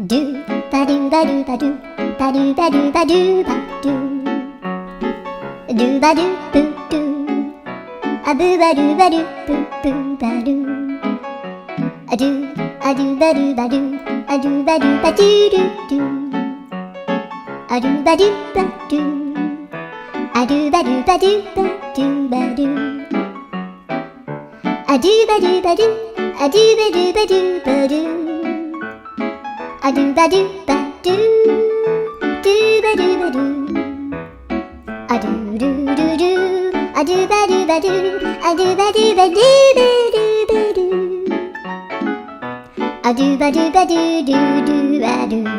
ドゥバドゥバドゥバドゥバドゥバドゥバドゥバドゥドゥバドゥブドゥアブバドゥバドゥブブバドゥアドゥアドゥバドゥバドゥアドゥバドゥバドゥドゥドゥアドゥバドゥバドゥアドゥバドゥバドゥバドゥバドゥアドゥバドゥバドゥアドゥバドゥバドゥバドゥアドゥバドゥバドゥドゥバドゥバドゥアドゥルルルアドゥバドゥバドゥアドゥバドゥバドゥバドゥバドゥアドゥバドゥバドゥドゥドゥバドゥ